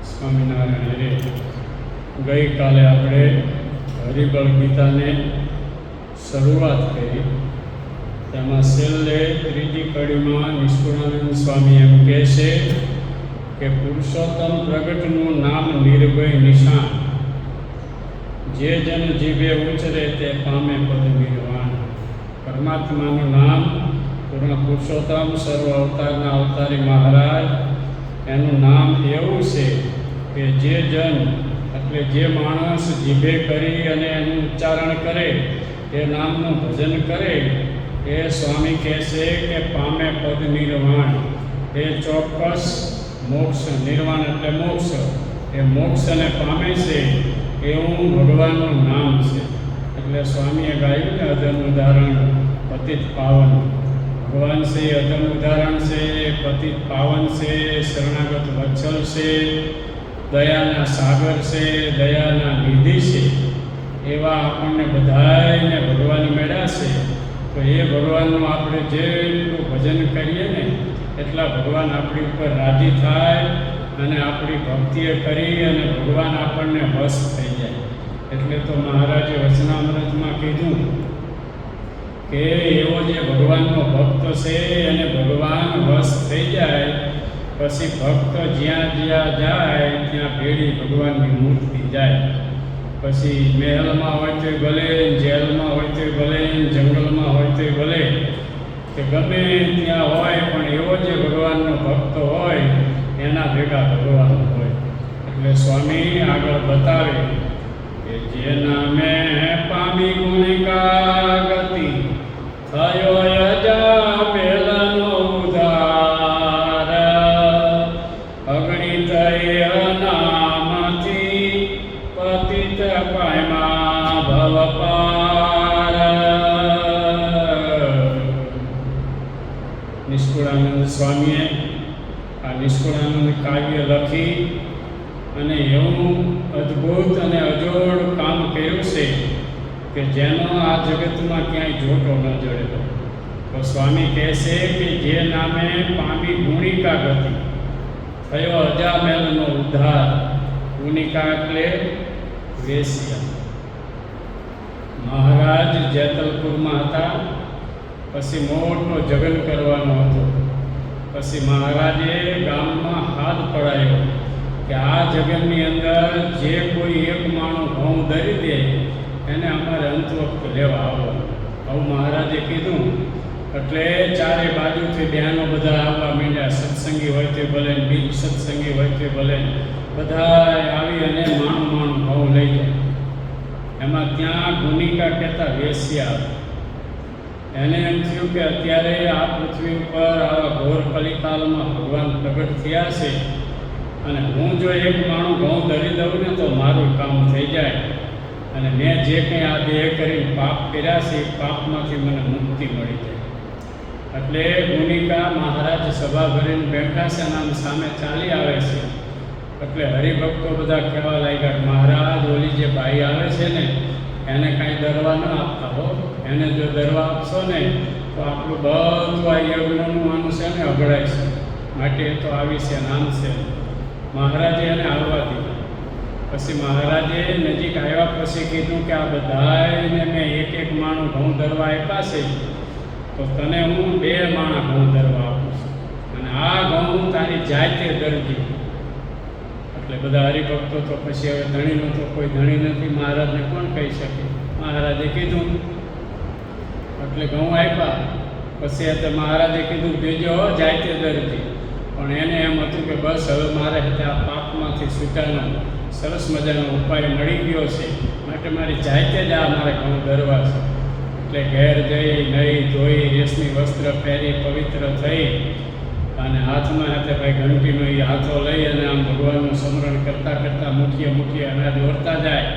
સ્વામિનારાયણ હરે. ગઈકાલે આપણે હરિબળ ગીતાને શરૂઆત કરી. તેમાં છેલ્લે ત્રીજી કડીમાં નિષ્કુળાનંદ સ્વામી એમ કહે છે કે પુરુષોત્તમ પ્રગટનું નામ નિર્ભય નિશાન, જે જન જીભે ઉછરે તે પામે પદ નિર્વાણ. પરમાત્માનું નામ પૂર્ણ પુરુષોત્તમ સર્વ અવતારના અવતારી મહારાજ, એનું નામ એવું છે કે જે જન એટલે જે માણસ જીભે કરી અને એનું ઉચ્ચારણ કરે, એ નામનું ભજન કરે, એ સ્વામી કહે છે કે પામે પદ નિર્વાણ. એ ચોક્કસ મોક્ષ, નિર્વાણ એટલે મોક્ષ, એ મોક્ષને પામે છે એવું ભગવાનનું નામ છે. એટલે સ્વામીએ ગાયું ને અધરનું ઉદાહરણ પતિત પાવન. ભગવાન છે એ અધરનું ઉદાહરણ છે, પતિત પાવન છે, શરણાગત વત્સલ છે, દયાના સાગર છે, દયાના નિધિ છે. એવા આપણને બધાને ભગવાન મળ્યા છે. તો એ ભગવાનનું આપણે જેટલું ભજન કરીએ ને એટલા ભગવાન આપણી ઉપર રાજી થાય અને આપણી ભક્તિએ કરી અને ભગવાન આપણને વશ થઈ જાય. એટલે તો મહારાજે વચનામૃતમાં કીધું કે એવો જે ભગવાનનો ભક્ત છે અને ભગવાન વશ થઈ જાય, પછી ભક્ત જ્યાં જ્યાં જાય ત્યાં ભેળી ભગવાનની મૂર્તિ જાય. પછી મહેલમાં હોય તોય ભલે, જેલમાં હોય તોય ભલે, જંગલમાં હોય તોય ભલે, કે ગમે ત્યાં હોય, પણ એવો જે ભગવાનનો ભક્ત હોય એના ભેગા ભગવાન હોય. એટલે સ્વામી આગળ બતાવે કે જે નામે પામી ગુણિકા ગતિ, થયો યજા મેલનો ઉધાર, અગણિત નામથી પતિત પામ્યા ભવ પાર. નિષ્કુળાનંદ સ્વામીએ આ નિષ્કુળાનંદ કાવ્ય લખી અને એવું અદ્ભુત અને અજોડ કામ કર્યું છે કે જેનો આ જગતમાં ક્યાંય જોટો ન જડેલો. તો સ્વામી કહે છે કે જે નામે પામી ગુણિકા ગતિ, થયો અજામેલનો ઉદ્ધાર. ગુણિકા એટલે વેશ્યા. મહારાજ જેતલપુરમાં હતા, પછી મોટો જગન કરવાનો હતો. પછી મહારાજે ગામમાં હાથ પડાયો કે આ જગનની અંદર જે કોઈ એક માણસ ઘઉં ધરી દે એને અમારે અંત વખત લેવા આવવાનું. આવું મહારાજે કીધું. એટલે ચારે બાજુથી બહેનો બધા આવવા માંડ્યા. સત્સંગી હોય તે ભલે, બિન સત્સંગી હોય તે ભલે, બધા આવી અને માણું ઘઉં લઈ જાય. એમાં ત્યાં ગુણિકા કહેતા વેશ્યા. એને એમ થયું કે અત્યારે આ પૃથ્વી ઉપર આવા ઘોર કલિકાલમાં ભગવાન પ્રગટ થયા છે અને હું જો એક માણું ઘઉં ધરી દઉં ને તો મારું કામ થઈ જાય અને મેં જે કંઈ આ દેહ કરીને પાપ કર્યા છે એ પાપમાંથી મને મુક્તિ મળી જાય. એટલે ગુણિકા મહારાજ સભા ભરીને બેઠા છે અને આમ સામે ચાલી આવે છે. એટલે હરિભક્તો બધા કહેવા લાગ્યા, મહારાજ ઓલી જે ભાઈ આવે છે ને એને કાંઈ દરવા ન આપતા હો, એને જો દરવા આપશો ને તો આપણું બધું આ યજ્ઞનું આનું છે ને અઘડાય છે, માટે એ તો આવી છે, નામ છે. મહારાજે એને આવવા દીધું. પછી મહારાજે નજીક આવ્યા પછી કીધું કે આ બધાને મેં એક એક માણું ઘઉં દરવા આપ્યા છે, તો તને હું 2 માણા ઘઉં દરવા આપું છું અને આ ઘઉં તારી જાતે દરજી. એટલે બધા હરિભક્તો તો પછી હવે ધણીનો તો કોઈ ધણી નથી, મહારાજને કોણ કહી શકે. મહારાજે કીધું એટલે ઘઉં આપ્યા. પછી એટલે મહારાજે કીધું ભેજો જાતે દરજી. પણ એને એમ હતું કે બસ હવે મારે આ પાપમાંથી છૂટાનો સરસ મજાનો ઉપાય મળી ગયો છે, માટે મારી જાતે જ આ મારે ઘઉં દરવા છે. એટલે ઘેર જઈ નહીં ધોઈ રેશમી વસ્ત્ર પહેરી પવિત્ર થઈ અને હાથમાં હાથે ભાઈ ઘંટીનો એ હાથો લઈ અને આમ ભગવાનનું સ્મરણ કરતાં કરતાં મુઠીએ મુઠીએ અનાજ ઓરતા જાય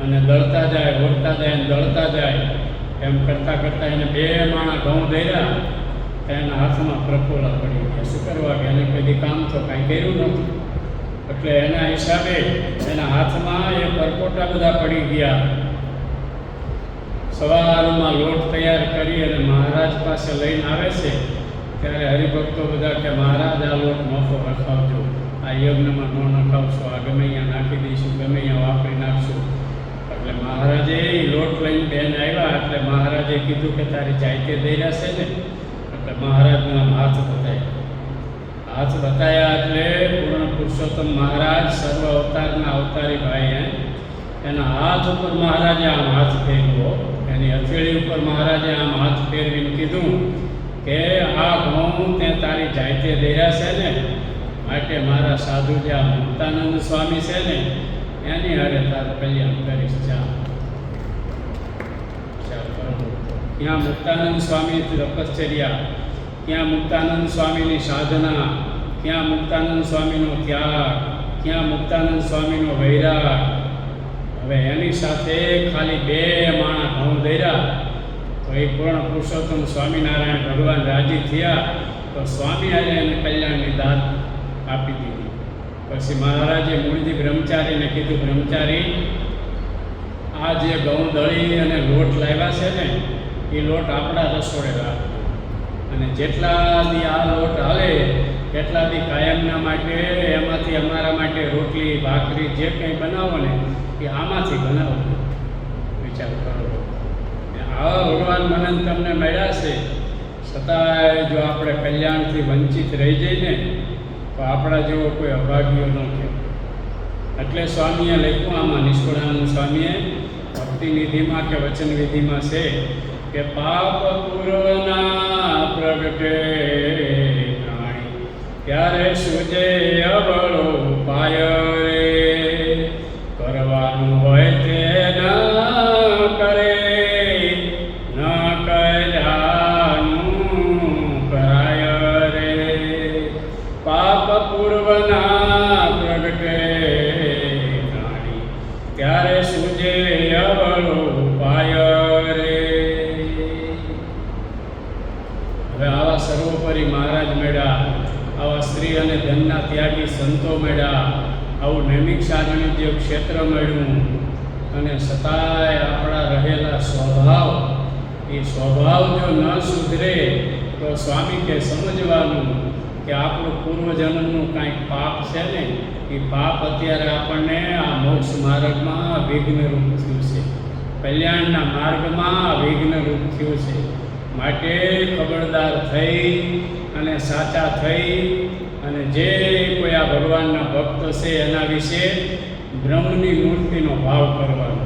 અને દળતા જાય, ઓરતા જાય અને દળતા જાય. એમ કરતાં કરતાં એને 2 માણા ઘઉં દર્યા. એના હાથમાં પ્રફોલા પડી ગયા. શું કરવા કે એને કદી કામ તો કાંઈ કર્યું નહોતું. એટલે એના હિસાબે એના હાથમાં એ પરપોટા બધા પડી ગયા. સવારમાં લોટ તૈયાર કરી અને મહારાજ પાસે લઈને આવે છે. ત્યારે હરિભક્તો બધા કે મહારાજ આ લોટ નોખો રખાવજો, આ યજ્ઞમાં ન નખાવશો, આ ગમે અહીંયા નાખી દઈશું, ગમે અહીંયા વાપરી નાખશું. એટલે મહારાજે લોટ લઈને બેન આવ્યા એટલે મહારાજે કીધું કે તારી જાતે દઈ છે ને, એટલે મહારાજના હાથ બતાવ્યા. હાથ બતાવ્યા એટલે પૂર્ણ પુરુષોત્તમ મહારાજ સર્વ અવતારના અવતારી ભાઈ એના હાથ ઉપર મહારાજે આમ હાથ ફેરવ્યો, એની હથેળી ઉપર મહારાજે આમ હાથ ફેરવીને કીધું કે આ ઘઉં તે તારી જાતે દર્યા છે ને, માટે મારા સાધુ જે આ મુક્તાનંદ સ્વામી છે ને એની હારે તારું કલ્યાણ કરીશ. ત્યાં મુક્તાનંદ સ્વામી તપશ્ચર્યા, ત્યાં મુક્તાનંદ સ્વામીની સાધના, ત્યાં મુક્તાનંદ સ્વામીનો ત્યાગ, ત્યાં મુક્તાનંદ સ્વામીનો વૈરાગ. હવે એની સાથે ખાલી 2 માણા ઘઉં દર્યા તો એ પૂર્ણ પુરુષોત્તમ સ્વામિનારાયણ ભગવાન રાજી થયા, તો સ્વામી આજે એને કલ્યાણની દાત આપી દીધી. પછી મહારાજે મૂળજી બ્રહ્મચારીને કીધું, બ્રહ્મચારી આ જે ઘઉં દળી અને લોટ લાવ્યા છે ને એ લોટ આપણા રસોડે રાખજો, અને જેટલા દી આ લોટ હાલે એટલા દી કાયમના માટે એમાંથી અમારા માટે રોટલી ભાખરી જે કંઈ બનાવો ને એ આમાંથી બનાવો. વિચાર કરો, આવા ભગવાન મને તમને મળ્યા છે, છતાંય જો આપણે કલ્યાણથી વંચિત રહી જઈએ ને તો આપણા જેવો કોઈ અભાગ્યો ન થયો. એટલે સ્વામીએ લખ્યું આમાં, નિષ્કુળાનંદ સ્વામીએ ભક્તિનિધિમાં કે વચનવિધિમાં છે કે પાપ પૂર્વના પ્રગટે ત્યારે સુજે અબળો ઉપાય રે, કરવાનું હોય તે ન કરે, ન કર્યાનું કરાય રે. પાપ પૂર્વના પ્રગટે ત્યારે સુજે અબળો ઉપાય રે. હવે આવા સર્વોપરી મહારાજ મેળા, આવા સ્ત્રી અને ધનના ત્યાગી સંતો મળ્યા, આવું નૈમિક સાધનનું જે ક્ષેત્ર મળ્યું, અને છતાંય આપણા રહેલા સ્વભાવ, એ સ્વભાવ જો ન સુધરે તો સ્વામી કે સમજવાનું કે આપણું પૂર્વજન્મનું કાંઈક પાપ છે ને એ પાપ અત્યારે આપણને આ મોક્ષ માર્ગમાં વિઘ્નરૂપ થયું છે, કલ્યાણના માર્ગમાં વિઘ્નરૂપ થયું છે. માટે ખબરદાર થઈ અને સાચા થઈ અને જે કોઈ આ ભગવાનના ભક્ત છે એના વિશે બ્રહ્મની મૂર્તિનો ભાવ કરવાનો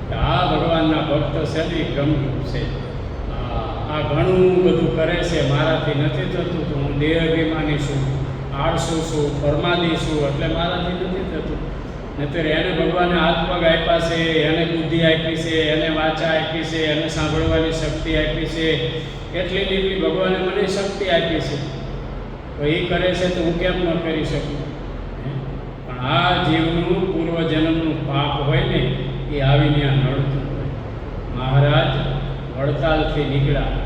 કે આ ભગવાનના ભક્ત છે ને એ બ્રહ્મરૂપ છે. આ ઘણું બધું કરે છે, મારાથી નથી થતું તો હું દેહાભિમાની છું, આળસુ છું, પરમાદી છું, એટલે મારાથી નથી થતું. નહીંતર એને ભગવાને હાથ પગ આપ્યા છે, એને બુદ્ધિ આપી છે, એને વાચા આપી છે, એને સાંભળવાની શક્તિ આપી છે, એટલી એટલી ભગવાને મને શક્તિ આપી છે, તો એ કરે છે તો હું કેમ ન કરી શકું? પણ આ જીવનું પૂર્વજન્મનું પાપ હોય ને એ આવીને આ નડતું હોય. મહારાજ વડતાલથી નીકળ્યા,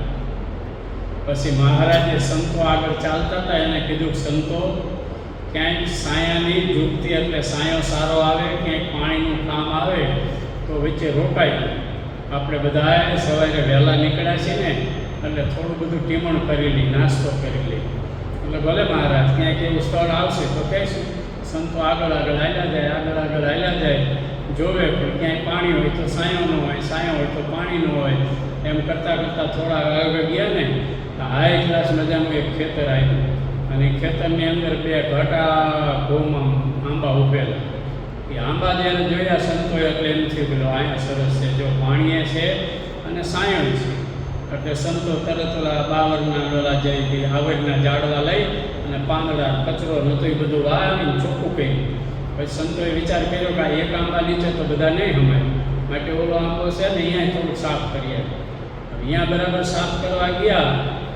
પછી મહારાજે સંતો આગળ ચાલતા હતા એને કીધું, સંતો ક્યાંક સાયાની ઝૂંપતી એટલે સાયો સારો આવે, ક્યાંક પાણીનું કામ આવે તો વચ્ચે રોકાય. આપણે બધાએ સવારે વહેલા નીકળ્યા છીએ ને એટલે થોડું બધું ટીમણ કરી લઈ, નાસ્તો કરી લઈ. એટલે ભલે મહારાજ ક્યાંક એવું સ્થળ આવશે તો કહીશું. સંતો આગળ આગળ હાલ્યા જાય, આગળ આગળ હાલ્યા જાય, જોવે પણ ક્યાંય પાણી હોય તો સાયો ન હોય, સાયો હોય તો પાણી ન હોય. એમ કરતાં કરતાં થોડા આગળ ગયા ને હાઈ ક્લાસ મજાનું એક ખેતર આવ્યું, અને ખેતરની અંદર 2 ઘટા ઘઉંમાં આંબા ઉભેલા. એ આંબા જ્યારે જોયા સંતોએ એટલે એમ થયું પેલો અહીંયા સરસ છે, જો પાણીએ છે અને સાયણ છે. એટલે સંતો તરત ઓલા બાવરના ઓલા જઈ આવડના ઝાડવા લઈ અને પાંદડા કચરો નહોતો એ બધું વાવીને ચોખ્ખું કર્યું. પછી સંતોએ વિચાર કર્યો કે આ એક આંબા નીચે તો બધા નહીં હમાય, માટે ઓલો આંબો છે ને અહીંયા થોડુંક સાફ કરીએ. અહીંયા બરાબર સાફ કરવા ગયા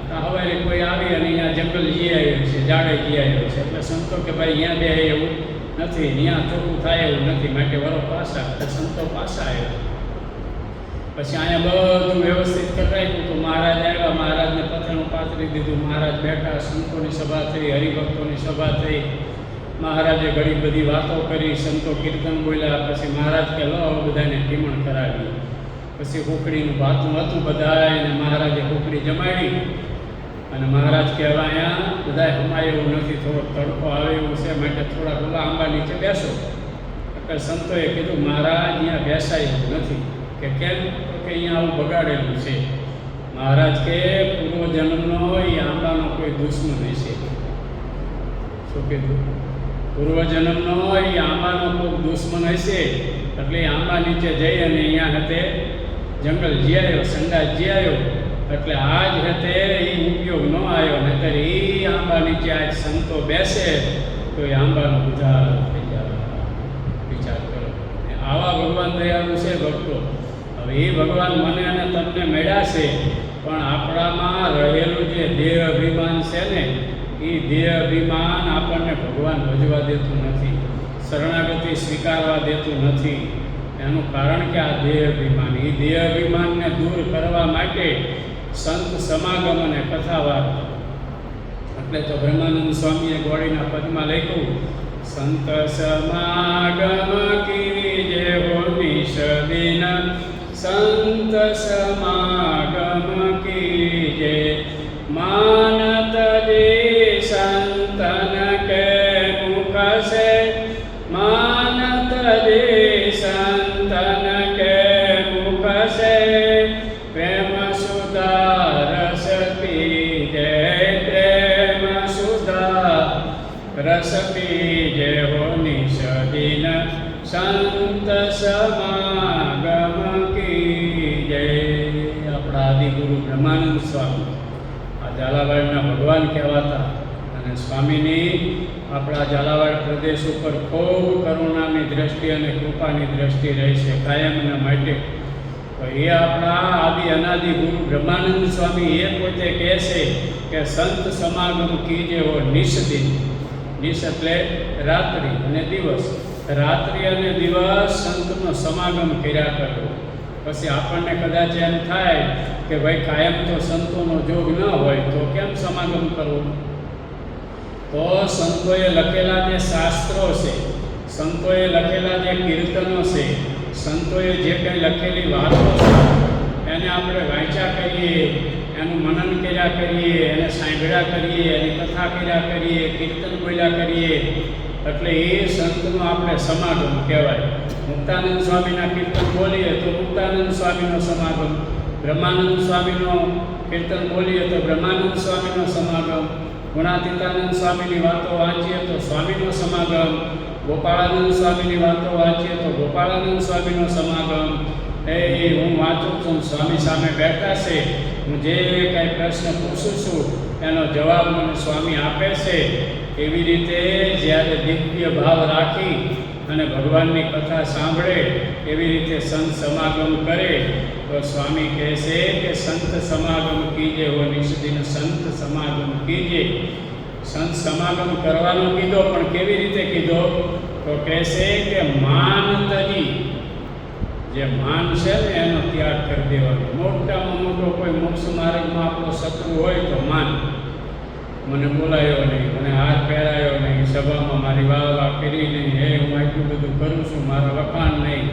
તો હવે કોઈ આવી અને અહીંયા જંગલ જઈ આવ્યું છે, ઝાડે જઈ આવ્યું છે. એટલે સંતો કે ભાઈ અહીંયા બે એવું નથી, અહીંયા ચોખ્ખું થાય એવું નથી, માટે વરો પાછા. એટલે સંતો પાછા આવ્યા. પછી અહીંયા બધું વ્યવસ્થિત કરાયું તો મહારાજ આવ્યા, મહારાજને પથેણું પાથરી દીધું, મહારાજ બેઠા, સંતોની સભા થઈ, હરિભક્તોની સભા થઈ. મહારાજે ઘણી બધી વાતો કરી, સંતો કીર્તન બોલ્યા. પછી મહારાજ કે લો બધાને ટીમણ કરાવી. પછી કુકડીનું ભાતું હતું બધાને મહારાજે કુકડી જમાડી અને મહારાજ કહેવા અહીંયા બધા હમાય એવું નથી, થોડો તડકો આવે એવું છે, માટે થોડા પેલા આંબા નીચે બેસો. એટલે સંતોએ કીધું મહારાજ અહીંયા બેસાય એવું નથી. કે કેમ? તો કે અહીંયા આવું બગાડેલું છે. મહારાજ કે પૂર્વજન્મનો એ આંબાનો કોઈ દુશ્મન હશે. શું કીધું? પૂર્વજન્મનો એ આંબાનો કોઈ દુશ્મન હશે. એટલે એ આંબા નીચે જઈ અને અહીંયા હતે જંગલ જીયાયો, સંડાસ જીયાયો. એટલે આજ હતે એ ઉપયોગ ન આવ્યો, નહીતર એ આંબા નીચે આજ સંતો બેસે તો એ આંબાનો ઉધાર થઈ જાય. વિચાર કરો. આવા ભગવાન દયાળુ છે ભક્તો. હવે એ ભગવાન મને અને તમને મળ્યા છે, પણ આપણામાં રહેલું જે દેહ અભિમાન છે ને, એ દેહ અભિમાન આપણને ભગવાન ભજવા દેતું નથી, શરણાગતિ સ્વીકારવા દેતું નથી. એનું કારણ કે આ દેહ અભિમાન, એ દેહ અભિમાનને દૂર કરવા માટે સંત સમાગમ અને કથાવાર્ત. એટલે તો બ્રહ્માનંદ સ્વામીએ ગોળીના પદમાં લખ્યું, સંત સમાગમ કીજે હો નિશ દિન, સંત સમાગમ કીજે માનત જે સંતન કે મુખ से, मानत जे संतन के मुख से, प्रेम सुधा रस पीजे, प्रेम सुधा रस पीजे हो निश दिन, संत समागम कीजे. આપણા આદિગુરુ બ્રહ્માનંદ સ્વામી આ ઝાલાવાડના ભગવાન કહેવાતા, અને સ્વામીની આપણા ઝાલાવાડ પ્રદેશ ઉપર ખૂબ કરુણાની દ્રષ્ટિ અને કૃપાની દ્રષ્ટિ રહી છે કાયમના માટે. તો એ આપણા આદિ અનાદિ ગુરુ બ્રહ્માનંદ સ્વામી એ પોતે કહે છે કે સંત સમાગમ કીજે હો નિશ દિન. નિશ એટલે રાત્રિ અને દિવસ. રાત્રિ અને દિવસ સંતનો સમાગમ કર્યા કરવો. પછી આપણને કદાચ એમ થાય કે ભાઈ કાયમ તો સંતોનો જોગ ન હોય તો કેમ સમાગમ કરવો? તો સંતોએ લખેલા જે શાસ્ત્રો છે, સંતોએ લખેલા જે કીર્તનો છે, સંતોએ જે કંઈ લખેલી વાતો છે, એને આપણે વાંચ્યા કરીએ, એનું મનન કર્યા કરીએ, એને સાંભળ્યા કરીએ, એની કથા કર્યા કરીએ, કીર્તન બોલ્યા કરીએ, એટલે એ સંતનો આપણે સમાગમ કહેવાય. મુક્તાનંદ સ્વામીના કીર્તન બોલીએ તો મુક્તાનંદ સ્વામીનો સમાગમ, બ્રહ્માનંદ સ્વામીનો કીર્તન બોલીએ તો બ્રહ્માનંદ સ્વામીનો સમાગમ, ગુણાતીતાનંદ સ્વામીની વાતો વાંચીએ તો સ્વામીનો સમાગમ, ગોપાળાનંદ સ્વામીની વાતો વાંચીએ તો ગોપાળાનંદ સ્વામીનો સમાગમ. એ હું વાંચું છું, સ્વામી સામે બેઠા છે, હું જે કાંઈ પ્રશ્ન પૂછું છું એનો જવાબ મને સ્વામી આપે છે. એવી રીતે જ્યારે દિવ્ય ભાવ રાખી અને ભગવાનની કથા સાંભળે, એવી રીતે સંત સમાગમ કરે તો સ્વામી કહે છે કે સંત સમાગમ કીજે હો નિશ દિન, સંત સમાગમ કીજે. સંત સમાગમ કરવાનો કીધો, પણ કેવી રીતે કીધો? તો કહે છે કે માન તજી, જે માન છે ને એનો ત્યાગ કરી દેવાનો. મોટામાં મોટો કોઈ મોક્ષ માર્ગમાં આપણો શત્રુ હોય તો માન. મને બોલાયો નહીં, મને હાથ પહેરાયો નહીં, સભામાં મારી વાહ કરી નહીં, હે હું આટલું બધું કરું છું, મારા વખાણ નહીં.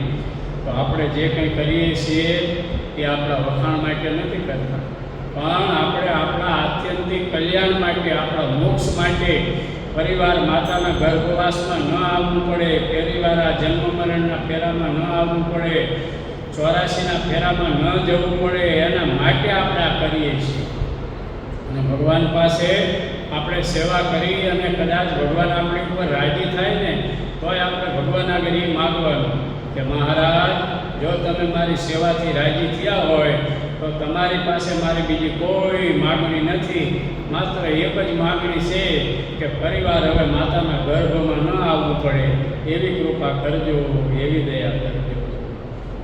તો આપણે જે કંઈ કરીએ છીએ એ આપણા વખાણ માટે નથી કરતા, પણ આપણે આપણા આત્યંતિક કલ્યાણ માટે, આપણા મોક્ષ માટે, પરિવાર માતાના ગર્ભવાસમાં ન આવવું પડે, પરિવાર આ જન્મ મરણના ફેરામાં ન આવવું પડે, 84ના ફેરામાં ન જવું પડે, એના માટે આપણે આ કરીએ છીએ. અને ભગવાન પાસે આપણે સેવા કરી અને કદાચ ભગવાન આપણી ઉપર રાજી થાય ને તોય આપણે ભગવાન આગળ એ માગવાનું કે મહારાજ, જો તમે મારી સેવાથી રાજી થયા હોય તો તમારી પાસે મારી બીજી કોઈ માગણી નથી, માત્ર એક જ માગણી છે કે પરિવાર હવે માતાના ગર્ભમાં ન આવવું પડે, એવી કૃપા કરજો, એવી દયા કરજો.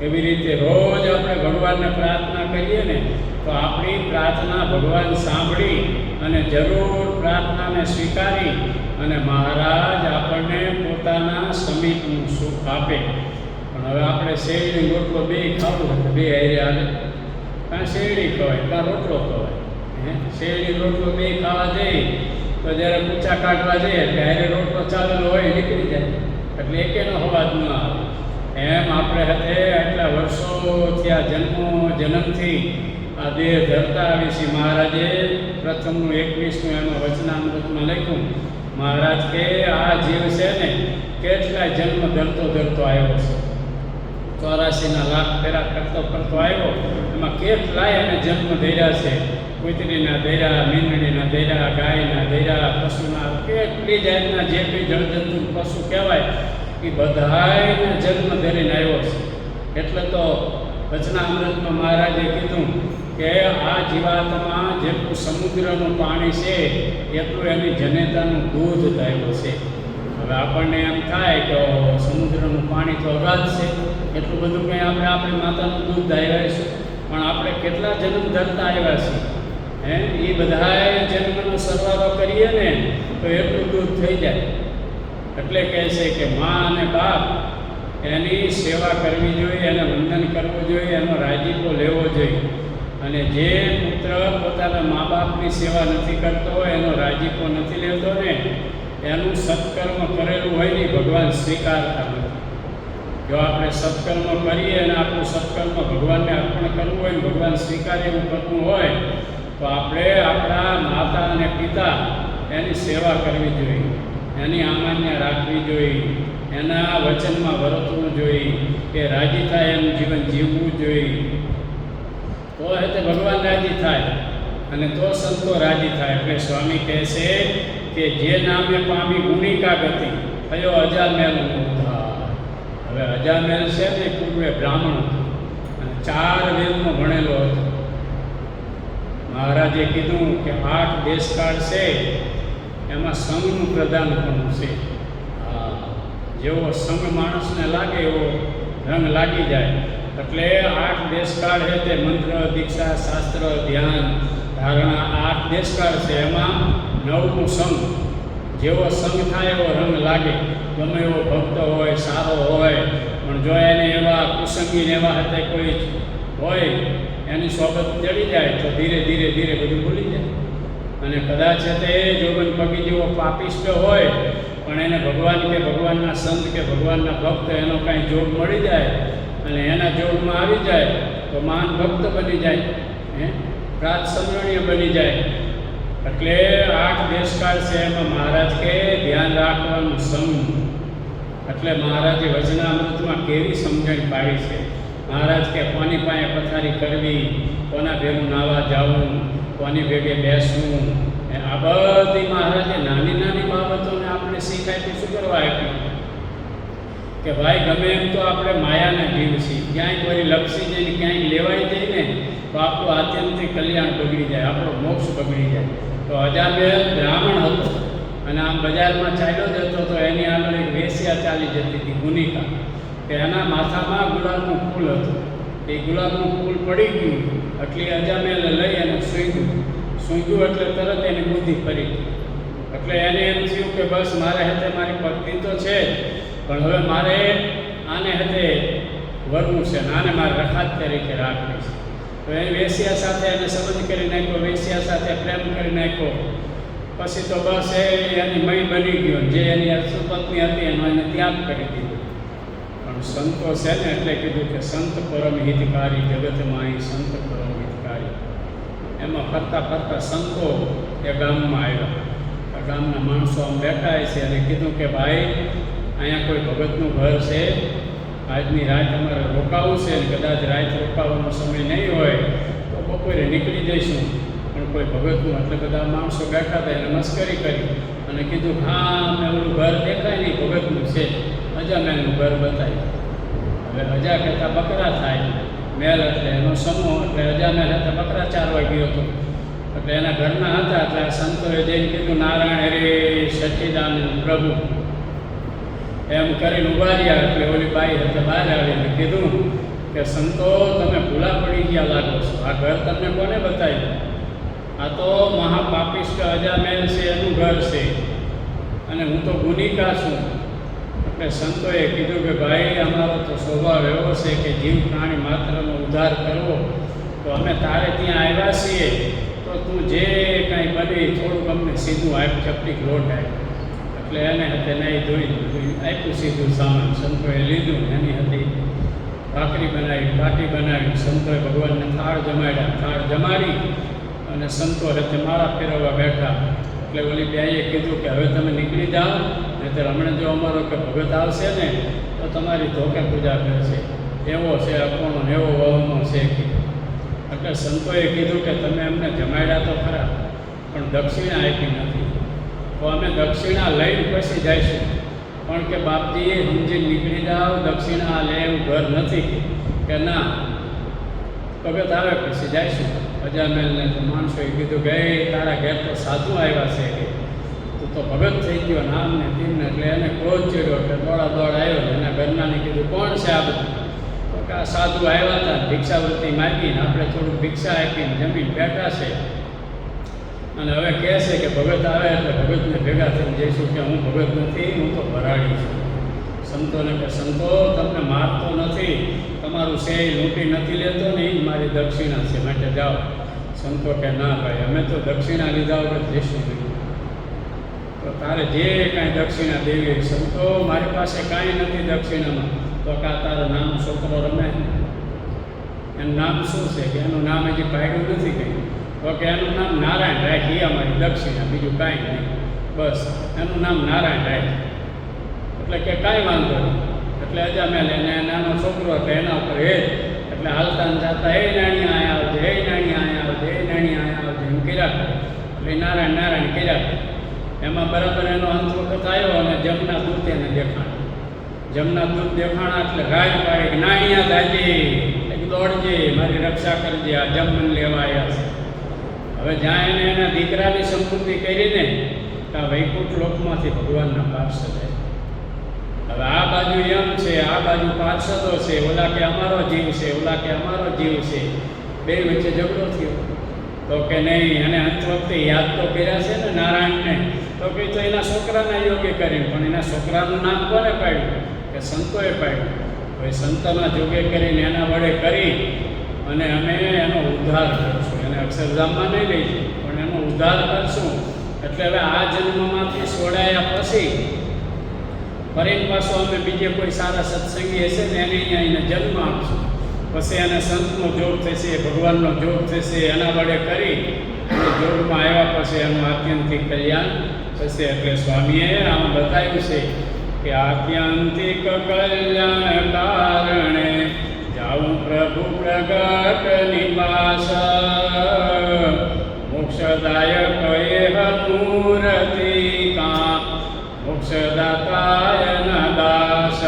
એવી રીતે રોજ આપણે ભગવાનને પ્રાર્થના કરીએ ને તો આપણી પ્રાર્થના ભગવાન સાંભળી અને જરૂર પ્રાર્થનાને સ્વીકારી અને મહારાજ આપણને પોતાના સમીપનું સુખ આપે. પણ હવે આપણે શેરડી રોટલો બે ખાવું હોય, બે હારે આવે, કાં શેરડી ખવાય કાં રોટલો ખવાય. શેરડી રોટલો બે ખાવા જઈએ તો જ્યારે પૂછા કાઢવા જઈએ એટલે હારે રોટલો ચાલેલો હોય નીકળી જાય, એટલે એકેનો અવાજ ન આવે. એમ આપણે હતે આટલા વર્ષો થયા જન્મથી આ દેહ ધરતા આવી છે. મહારાજે પ્રથમનું 21નું એમાં વચનામૃતમાં લખ્યું, મહારાજ કે આ જીવ છે ને કેટલાય જન્મ ધરતો આવ્યો છે. 84 લાખ ફેરા કરતો આવ્યો. એમાં કેટલાય એને જન્મ ધર્યા છે. કૂતરીના ધર્યા, મીંડળીના ધર્યા, ગાયના ધર્યા, પશુના, કેટલી જાતના જે કંઈ જળજંતુ પશુ કહેવાય એ બધાયને જન્મ ધરીને આવ્યો છે. એટલે તો વચનામૃતમાં મહારાજે કીધું કે આ જીવાતમાં જેટલું સમુદ્રનું પાણી છે એટલું એની જનેતાનું દૂધ આવ્યું છે. હવે આપણને એમ થાય કે સમુદ્રનું પાણી તો અગાધ છે, એટલું બધું કંઈ આપણે આપણી માતાનું દૂધ આવ્યા છે, પણ આપણે કેટલા જન્મ ધરતા આવ્યા છીએ એ બધાએ જન્મનો સરવાળો કરીએ ને તો એટલું દૂધ થઈ જાય. એટલે કહે છે કે મા અને બાપ એની સેવા કરવી જોઈએ, એને વંદન કરવું જોઈએ, એનો રાજીપો લેવો જોઈએ. અને જે પુત્ર પોતાના મા બાપની સેવા નથી કરતો, એનો રાજીપો નથી લેતો ને, એનું સત્કર્મ કરેલું હોય ને ભગવાન સ્વીકારતા નથી. જો આપણે સત્કર્મ કરીએ અને આપણું સત્કર્મ ભગવાનને અર્પણ કરવું હોય ને ભગવાન સ્વીકારે એવું કરવું હોય તો આપણે આપણા માતા અને પિતા એની સેવા કરવી જોઈએ, એની આમાન્ય રાખવી જોઈએ, એના વચનમાં વર્તવું જોઈએ, કે રાજી થાય એનું જીવન જીવવું જોઈએ. તો તે ભગવાન રાજી થાય અને તો સંતો રાજી થાય. એટલે સ્વામી કહે છે કે જે નામે પામી ગુણિકા ગતિ થયો અજામેલનો ઉદ્ધાર. હવે અજામેલ છે ને પૂર્વે બ્રાહ્મણ હતો અને 4 વેદમાં ભણેલો હતો. મહારાજે કીધું કે 8 દેશકાળ છે એમાં સંઘનું પ્રધાનપણું છે. જેવો સંઘ માણસને લાગે એવો રંગ લાગી જાય. એટલે 8 દેશકાળ છે તે મંત્ર, દીક્ષા, શાસ્ત્ર, ધ્યાન, ધારણા 8 દેશકાળ છે. એમાં 9મું સંઘ. જેવો સંઘ થાય એવો રંગ લાગે. ગમે એવો ભક્ત હોય, સારો હોય, પણ જો એને એવા કુસંગીને એવા હતા કોઈ હોય એની સોબત ચડી જાય તો ધીરે ધીરે બધું ભૂલી જાય. અને કદાચ તે જોગન પગી જેવો પાપિષ્ટ હોય પણ એને ભગવાન કે ભગવાનના સંત કે ભગવાનના ભક્ત એનો કાંઈ જોગ મળી જાય અને એના જોગમાં આવી જાય તો મહાન ભક્ત બની જાય, પ્રાત સમરણીય બની જાય. એટલે 8 દેશકાળ છે એમાં મહારાજ કે ધ્યાન રાખવાનું સંગ. એટલે મહારાજે વચનામૃતમાં કેવી સમજણ પાડી છે. મહારાજ કે કોની પાસે પથારી કરવી, કોના ભેગું નાવા જવું, કોની ભેગે બેસવું, આ બધી મહારાજે નાની નાની બાબતોને આપણે શીખાય શું કરવા આપ્યું કે ભાઈ ગમે એમ તો આપણે માયાના જીવ છીએ. ક્યાંય કોઈ લપસી જઈને ક્યાંય લેવાઈ જાય ને તો આપણું આત્યંતિક કલ્યાણ બગડી જાય, આપણો મોક્ષ બગડી જાય. તો અજામેલ બ્રાહ્મણ હતો અને આમ બજારમાં ચાલ્યો જતો તો એની આગળ એક વેશ્યા ચાલી જતી હતી ગુનિકા. કે એના માથામાં ગુલાબનું ફૂલ હતું. એ ગુલાબનું ફૂલ પડી ગયું એટલે અજામેલ લઈ અને સૂંઘ્યું એટલે તરત એની બુદ્ધિ ફરી. એટલે એને એમ થયું કે બસ મારે હાથે મારી પત્ની તો છે પણ હવે મારે આને હાથે વરવું છે ને આને મારે રખાત તરીકે રાખવી છે. તો એ વેશ્યા સાથે એને સંબંધ કરી નાખ્યો, વેશ્યા સાથે પ્રેમ કરી નાખ્યો. પછી તો બસ એ એની મય બની ગયો. જે એની સુપત્ની હતી એનો એને ત્યાગ કરી દીધો. પણ સંતો છે ને એટલે કીધું કે સંત પરમ હિતકારી, જગતમાં અહીં સંત પરમ હિતકારી. એમાં ફરતા સંતો એ ગામમાં આવ્યા. આ ગામના માણસો આમ બેઠા છે અને કીધું કે ભાઈ અહીંયા કોઈ ભગતનું ઘર છે, આજની રાત અમારે રોકાવું છે ને કદાચ રાત રોકાવાનો સમય નહીં હોય તો બપોરે નીકળી જઈશું. પણ કોઈ ભગતનું એટલે બધા માણસો બેઠા હતા એને મસ્કરી કરી અને કીધું હા અમને ઓલું ઘર દેખાય નહીં ભગતનું છે, અજામેલનું ઘર બતાવ્યું. હવે અજા કહેતા બકરા થાય, મેલ એટલે એનો સમૂહ, એટલે અજામેલ હતા બકરા ચારવા ગયો હતો. એટલે એના ઘરના હતા એટલે આ સંતોએ જઈને કીધું નારાયણ હરે સચ્ચિદાનંદ પ્રભુ એમ કરીને ઉભા રહ્યા. એટલે ઓલી બાઈ એટલે બહાર આવીને કીધું કે સંતો તમે ભૂલા પડી ગયા લાગો છો, આ ઘર તમને કોને બતાવ્યું? આ તો મહાપાપિષ્ટ અજામેલ છે એનું ઘર છે અને હું તો ગુનિકા છું. એટલે સંતોએ કીધું કે ભાઈ અમારો તો સ્વભાવ એવો છે કે જીવ પ્રાણી માત્રનો ઉદ્ધાર કરવો, તો અમે તારે ત્યાં આવ્યા છીએ તો તું જે કાંઈ બની થોડુંક અમને સીધું આપ ચપટીક લોટ આપ. એટલે એને હાથે નહીં ધોઈ આપ્યું સીધું સામાન. સંતોએ લીધું એની હતી ભાખરી બનાવી, બાટી બનાવી, સંતોએ ભગવાનને થાળ જમાડ્યા. થાળ જમાડી અને સંતો સાથે માળા ફેરવવા બેઠા. એટલે ઓલી બેઈએ કીધું કે હવે તમે નીકળી જાઓ, નહીંતર હમણાં જો અમારો કે ભગત આવશે ને તો તમારી ધોકે પૂજા કરશે. એવો છે અપણો ને એવો વહમો છે કે. એટલે સંતોએ કીધું કે તમે અમને જમાડ્યા તો ખરા, પણ દક્ષિણા આપી નથી. તો અમે દક્ષિણા લઈને પછી જઈશું. પણ કે બાપજીએ સમજી નીકળી જાઓ, દક્ષિણા લે એવું ઘર નથી કે ના, ભગત આવે પછી જઈશું. અજામેલને તો માણસોએ કીધું કે તારા ઘેર તો સાધુ આવ્યા છે કે તું તો ભગત થઈ ગયો નામ ને તેમને. એટલે એને ક્રોધ ચડ્યો એટલે દોડા આવ્યો. એના ઘરનાને કીધું કોણ છે આ બધું? તો કે આ સાધુ આવ્યા હતા, ભિક્ષાવૃત્તિ માગીને આપણે થોડુંક ભિક્ષા આપીને જમીન બેઠા છે. અને હવે કહે છે કે ભગત આવે એટલે ભગતને ભેગા થઈને જઈશું. કે હું ભગત નથી, હું તો ભરાડી છું. સંતોને કે સંતો તમને મારતો નથી, તમારું સે લૂંટી નથી લેતો ને એ મારી દક્ષિણા છે, માટે જાઓ. સંતો કે ના ભાઈ, અમે તો દક્ષિણા લીધા વગર જઈશું નહીં. તો તારે જે કાંઈ દક્ષિણા દેવી. સંતો મારી પાસે કાંઈ નથી દક્ષિણામાં. તો કા તારું નામ છોકરો રમે, એનું નામ શું છે? કે એનું નામ હજી પાડ્યું નથી કંઈ. તો કે એનું નામ નારાયણ રાખી, અમારી દક્ષિણા, બીજું કાંઈ નહીં. બસ એનું નામ નારાયણ રાખી. એટલે કે કાંઈ વાંધો નહીં. એટલે અજામેલ એને નાનો છોકરો હતો એના ઉપર એટલે હાલતા જતા એ નાણી અહીંયા આવજે, એ નાણી અહીંયા આવજે, એ નાણી અહીંયા આવજે એમ કર્યા કરે. એટલે નારાયણ નારાયણ કર્યા કરે. એમાં બરાબર એનો અંત વખત આવ્યો અને જમના દૂધ એને દેખાણા. જમના દૂધ દેખાણા એટલે રાજ પાડી કે ના અહીંયા જાજે, દોડજે, મારી રક્ષા કરજે, આ જમન લેવા આવ્યા છે. હવે જ્યાં એને એના દીકરાની સંપત્તિ કરીને ત્યાં વૈકુંઠ લોકમાંથી ભગવાનના પાર્ષદ આવ્યા. હવે આ બાજુ એમ છે, આ બાજુ પાર્ષદો છે, ઓલા કે અમારો જીવ છે, ઓલા કે અમારો જીવ છે. બે વચ્ચે ઝઘડો થયો. તો કે નહીં, એને અંત વખતે યાદ તો કર્યા છે ને નારાયણને. તો કે તો એના છોકરાના યોગ્ય કરીને, પણ એના છોકરાનું નામ કોને પાડ્યું? કે સંતોએ પાડ્યું. હવે સંતોના યોગ્ય કરીને એના વડે કરી અને અમે એનો ઉદ્ધાર કરશું. એને અક્ષરધામમાં નહીં લઈ જઈએ, પણ એનો ઉદ્ધાર કરશું. એટલે હવે આ જન્મમાંથી છોડાયા પછી ફરીને પાછો અમે બીજે કોઈ સારા સત્સંગી હશે ને એને અહીંયા જન્મ આપશું. પછી એને સંતનો જોગ થશે, ભગવાનનો જોગ થશે. એના વડે કરી જોગમાં આવ્યા પછી એનું આત્યંતિક કલ્યાણ થશે. એટલે સ્વામીએ આમ બતાવ્યું છે કે આત્યંતિક કલ્યાણ કારણે જાઉં પ્રભુ પ્રગટ નિવાસ, મોક્ષદાયક મૂર્તિ કા, મોક્ષદાતાય દાસ.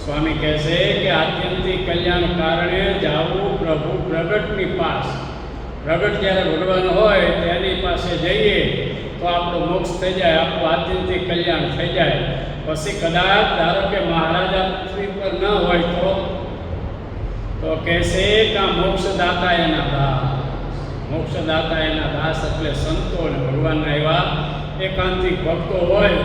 સ્વામી કહે છે કે આત્યંતિક કલ્યાણ કારણે જાવું પ્રભુ પ્રગટની પાસ. પ્રગટ જ્યારે ભગવાન હોય તેની પાસે જઈએ તો આપણો મોક્ષ થઈ જાય, આપણું આત્યંતિક કલ્યાણ થઈ જાય. પછી કદાચ ધારો કે મહારાજા પૃથ્વી પર ન હોય તો કહેશે કે મોક્ષદાતા એના દાસ. મોક્ષદાતા એના દાસ એટલે સંતો અને ભગવાનના એવા એકાંતિક ભક્તો હોય,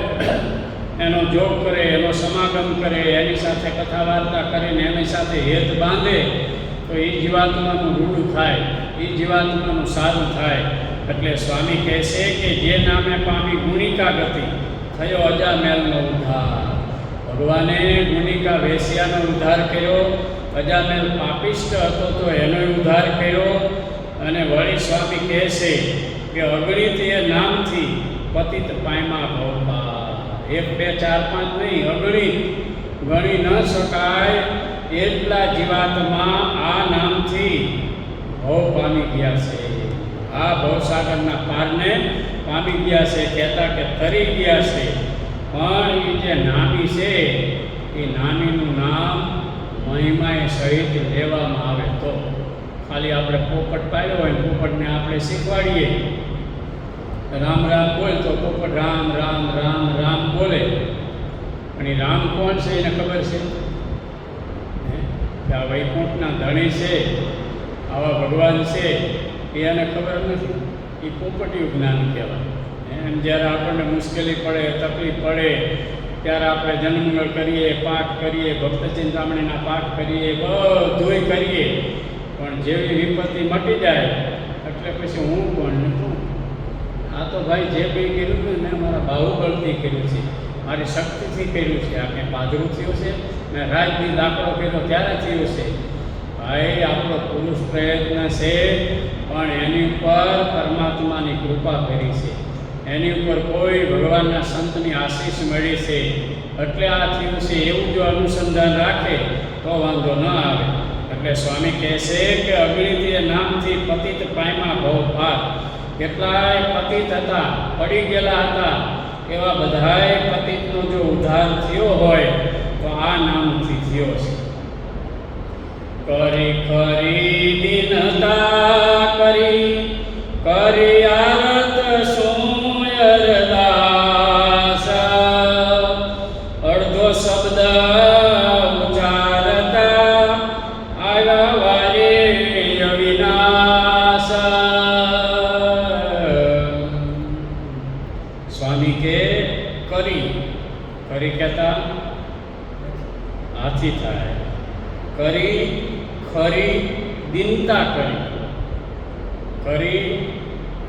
એનો જોગ કરે, એનો સમાગમ કરે, એની સાથે કથા વાર્તા કરીને એની સાથે હેત બાંધે તો એ જીવાત્માનું રૂડું થાય, એ જીવાત્માનું સારું થાય. એટલે સ્વામી કહે છે કે જે નામે પામી ગુણિકા ગતિ, થયો અજામેલનો ઉદ્ધાર. ભગવાને ગુણિકા વેશ્યાનો ઉદ્ધાર કર્યો, અજામેલ પાપિષ્ટ હતો તો એનો ઉદ્ધાર કર્યો. અને વળી સ્વામી કહે છે કે અગણિત એ નામથી પતિત પાયમા ભવપાર. 1 2 4 5 નહીં, અગણિત, ગણી ન શકાય એટલા જીવાત્મા આ નામથી ભવ પામી ગયા છે. આ ભવસાગરના પારને પામી ગયા છે, કહેતા કે તરી ગયા છે. પણ એ જે નામી છે એ નામીનું નામ મહિમાએ સહિત લેવામાં આવે તો. ખાલી આપણે પોપટ પાડ્યો હોય, પોપટને આપણે શીખવાડીએ રામ રામ બોલ તો પોપટ રામ રામ રામ રામ બોલે. પણ એ રામ કોણ છે એને ખબર છે કે આ વૈકુંઠના ધણી છે, આવા ભગવાન છે, એ એને ખબર નથી. એ પોપટિયું જ્ઞાન કહેવાય. એમ જ્યારે આપણને મુશ્કેલી પડે, તકલીફ પડે ત્યારે આપણે જન્મંગળ કરીએ, પાઠ કરીએ, ભક્ત ચિંતામણીના પાઠ કરીએ, બધુંય કરીએ, પણ જેવી વિપત્તિ મટી જાય એટલે પછી હું કોણ ને તું. આ તો ભાઈ જે કંઈ કર્યું હતું મેં મારા બાહુબળથી કર્યું છે. મારી શક્તિથી કર્યું છે, આ કંઈ પાધરું થયું છે ને રાજની દાખલો કર્યો ત્યારે થયું છે. ભાઈ આપણો પુરુષ પ્રયત્ન છે, પણ એની ઉપર પરમાત્માની કૃપા કરી છે, એની ઉપર કોઈ ભગવાનના સંતની આશીષ મળી છે એટલે આ થયું છે. એવું જો અનુસંધાન રાખે તો વાંધો ન આવે. એટલે સ્વામી કહે છે કે અગણિતીય નામથી પતિત પાયમાં ભવ પાર. કેટલાય પતિત હતા, પડી ગયેલા હતા, એવા બધાય પતિતનો જો ઉદ્ધાર થયો હોય તો આ નામથી થયો છે. કરી ખરી દીનતા કરી કરી આરત સોયરદાસ, અડધો શબ્દ ઉચ્ચારતા આવ્યા વારે અવિનાશ. સ્વામી કે કરી કરી કહેતા હાથી થાય, કરી ખરી દિનતા કરી, કરી